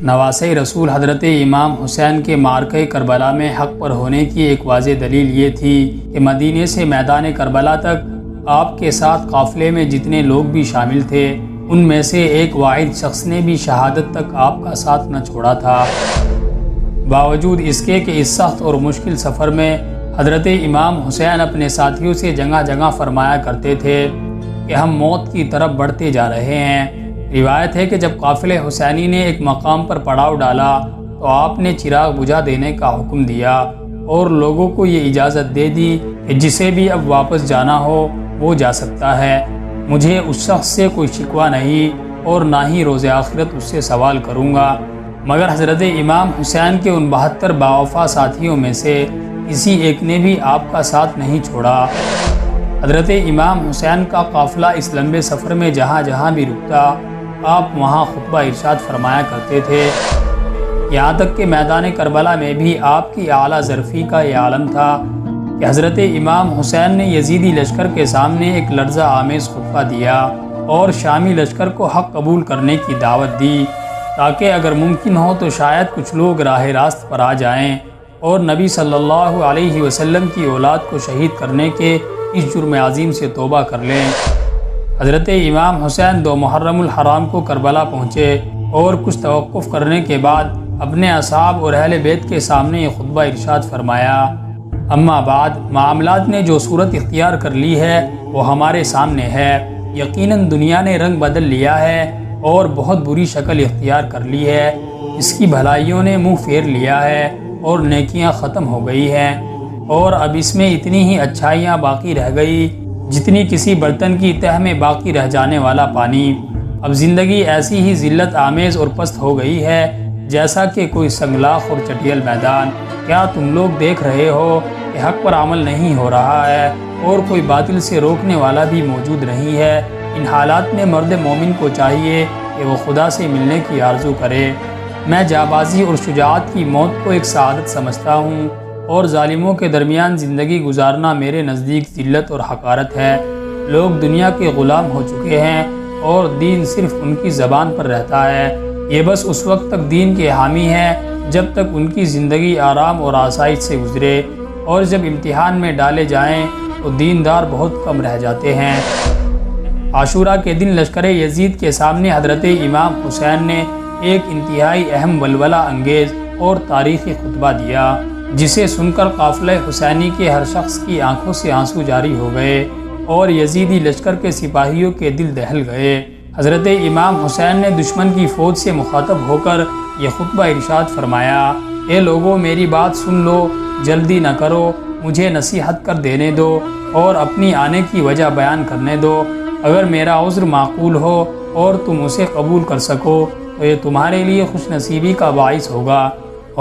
نواسۂ رسول حضرت امام حسین کے معرکہ کربلا میں حق پر ہونے کی ایک واضح دلیل یہ تھی کہ مدینے سے میدان کربلا تک آپ کے ساتھ قافلے میں جتنے لوگ بھی شامل تھے ان میں سے ایک واحد شخص نے بھی شہادت تک آپ کا ساتھ نہ چھوڑا تھا۔ باوجود اس کے کہ اس سخت اور مشکل سفر میں حضرت امام حسین اپنے ساتھیوں سے جگہ جگہ فرمایا کرتے تھے کہ ہم موت کی طرف بڑھتے جا رہے ہیں۔ روایت ہے کہ جب قافلہ حسینی نے ایک مقام پر پڑاؤ ڈالا تو آپ نے چراغ بجھا دینے کا حکم دیا اور لوگوں کو یہ اجازت دے دی کہ جسے بھی اب واپس جانا ہو وہ جا سکتا ہے۔ مجھے اس شخص سے کوئی شکوہ نہیں اور نہ ہی روز آخرت اس سے سوال کروں گا، مگر حضرت امام حسین کے ان 72 باوفا ساتھیوں میں سے کسی ایک نے بھی آپ کا ساتھ نہیں چھوڑا۔ حضرت امام حسین کا قافلہ اس لمبے سفر میں جہاں جہاں بھی رکتا آپ وہاں خطبہ ارشاد فرمایا کرتے تھے، یہاں تک کہ میدان کربلا میں بھی آپ کی اعلیٰ ظرفی کا یہ عالم تھا کہ حضرت امام حسین نے یزیدی لشکر کے سامنے ایک لرزہ آمیز خطبہ دیا اور شامی لشکر کو حق قبول کرنے کی دعوت دی تاکہ اگر ممکن ہو تو شاید کچھ لوگ راہ راست پر آ جائیں اور نبی صلی اللہ علیہ وسلم کی اولاد کو شہید کرنے کے اس جرم عظیم سے توبہ کر لیں۔ حضرت امام حسین 2 محرم الحرام کو کربلا پہنچے اور کچھ توقف کرنے کے بعد اپنے اصحاب اور اہل بیت کے سامنے یہ خطبہ ارشاد فرمایا، اما بعد معاملات نے جو صورت اختیار کر لی ہے وہ ہمارے سامنے ہے۔ یقیناً دنیا نے رنگ بدل لیا ہے اور بہت بری شکل اختیار کر لی ہے، اس کی بھلائیوں نے منہ پھیر لیا ہے اور نیکیاں ختم ہو گئی ہیں، اور اب اس میں اتنی ہی اچھائیاں باقی رہ گئی جتنی کسی برتن کی تہ میں باقی رہ جانے والا پانی۔ اب زندگی ایسی ہی ذلت آمیز اور پست ہو گئی ہے جیسا کہ کوئی سنگلاخ اور چٹیل میدان۔ کیا تم لوگ دیکھ رہے ہو کہ حق پر عمل نہیں ہو رہا ہے اور کوئی باطل سے روکنے والا بھی موجود نہیں ہے؟ ان حالات میں مرد مومن کو چاہیے کہ وہ خدا سے ملنے کی آرزو کرے۔ میں جانبازی اور شجاعت کی موت کو ایک سعادت سمجھتا ہوں اور ظالموں کے درمیان زندگی گزارنا میرے نزدیک ذلت اور حقارت ہے۔ لوگ دنیا کے غلام ہو چکے ہیں اور دین صرف ان کی زبان پر رہتا ہے۔ یہ بس اس وقت تک دین کے حامی ہیں جب تک ان کی زندگی آرام اور آسائش سے گزرے، اور جب امتحان میں ڈالے جائیں تو دیندار بہت کم رہ جاتے ہیں۔ عاشورہ کے دن لشکر یزید کے سامنے حضرت امام حسین نے ایک انتہائی اہم ولولہ انگیز اور تاریخی خطبہ دیا جسے سن کر قافلہ حسینی کے ہر شخص کی آنکھوں سے آنسو جاری ہو گئے اور یزیدی لشکر کے سپاہیوں کے دل دہل گئے۔ حضرت امام حسین نے دشمن کی فوج سے مخاطب ہو کر یہ خطبہ ارشاد فرمایا، اے لوگوں میری بات سن لو، جلدی نہ کرو، مجھے نصیحت کر دینے دو اور اپنی آنے کی وجہ بیان کرنے دو۔ اگر میرا عذر معقول ہو اور تم اسے قبول کر سکو تو یہ تمہارے لیے خوش نصیبی کا باعث ہوگا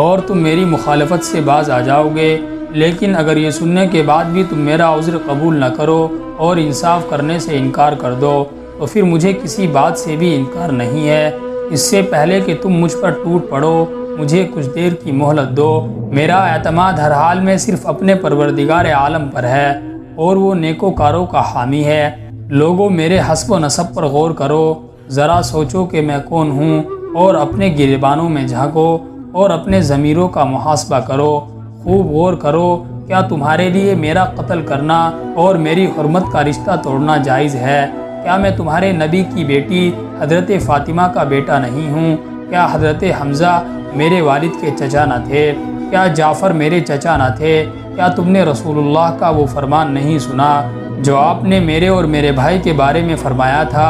اور تم میری مخالفت سے باز آ جاؤ گے، لیکن اگر یہ سننے کے بعد بھی تم میرا عذر قبول نہ کرو اور انصاف کرنے سے انکار کر دو تو پھر مجھے کسی بات سے بھی انکار نہیں ہے۔ اس سے پہلے کہ تم مجھ پر ٹوٹ پڑو مجھے کچھ دیر کی مہلت دو۔ میرا اعتماد ہر حال میں صرف اپنے پروردگار عالم پر ہے اور وہ نیکوکاروں کا حامی ہے۔ لوگوں میرے حسب و نسب پر غور کرو، ذرا سوچو کہ میں کون ہوں اور اپنے گریبانوں میں جھانکو اور اپنے ضمیروں کا محاسبہ کرو۔ خوب غور کرو، کیا تمہارے لیے میرا قتل کرنا اور میری حرمت کا رشتہ توڑنا جائز ہے؟ کیا میں تمہارے نبی کی بیٹی حضرت فاطمہ کا بیٹا نہیں ہوں؟ کیا حضرت حمزہ میرے والد کے چچا نہ تھے؟ کیا جعفر میرے چچا نہ تھے؟ کیا تم نے رسول اللہ کا وہ فرمان نہیں سنا جو آپ نے میرے اور میرے بھائی کے بارے میں فرمایا تھا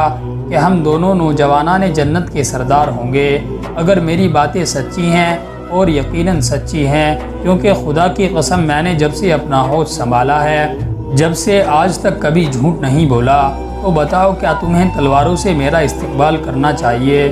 کہ ہم دونوں نوجوانان جنت کے سردار ہوں گے؟ اگر میری باتیں سچی ہیں اور یقیناً سچی ہیں، کیونکہ خدا کی قسم میں نے جب سے اپنا ہوش سنبھالا ہے، جب سے آج تک کبھی جھوٹ نہیں بولا، تو بتاؤ کیا تمہیں تلواروں سے میرا استقبال کرنا چاہیے؟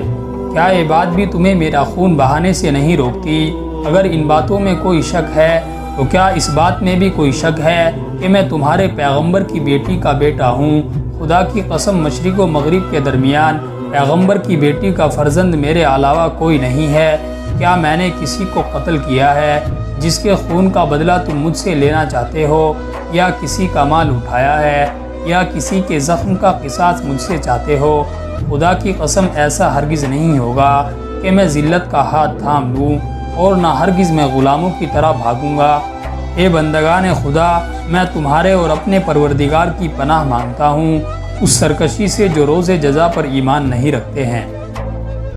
کیا یہ بات بھی تمہیں میرا خون بہانے سے نہیں روکتی؟ اگر ان باتوں میں کوئی شک ہے تو کیا اس بات میں بھی کوئی شک ہے کہ میں تمہارے پیغمبر کی بیٹی کا بیٹا ہوں؟ خدا کی قسم مشرق و مغرب کے درمیان پیغمبر کی بیٹی کا فرزند میرے علاوہ کوئی نہیں ہے۔ کیا میں نے کسی کو قتل کیا ہے جس کے خون کا بدلہ تم مجھ سے لینا چاہتے ہو، یا کسی کا مال اٹھایا ہے، یا کسی کے زخم کا قصاص مجھ سے چاہتے ہو؟ خدا کی قسم ایسا ہرگز نہیں ہوگا۔ کہ میں ذلت کا ہاتھ تھام لوں اور نہ ہرگز میں غلاموں کی طرح بھاگوں گا۔ اے بندگان خدا، میں تمہارے اور اپنے پروردگار کی پناہ مانگتا ہوں اس سرکشی سے جو روز جزا پر ایمان نہیں رکھتے ہیں۔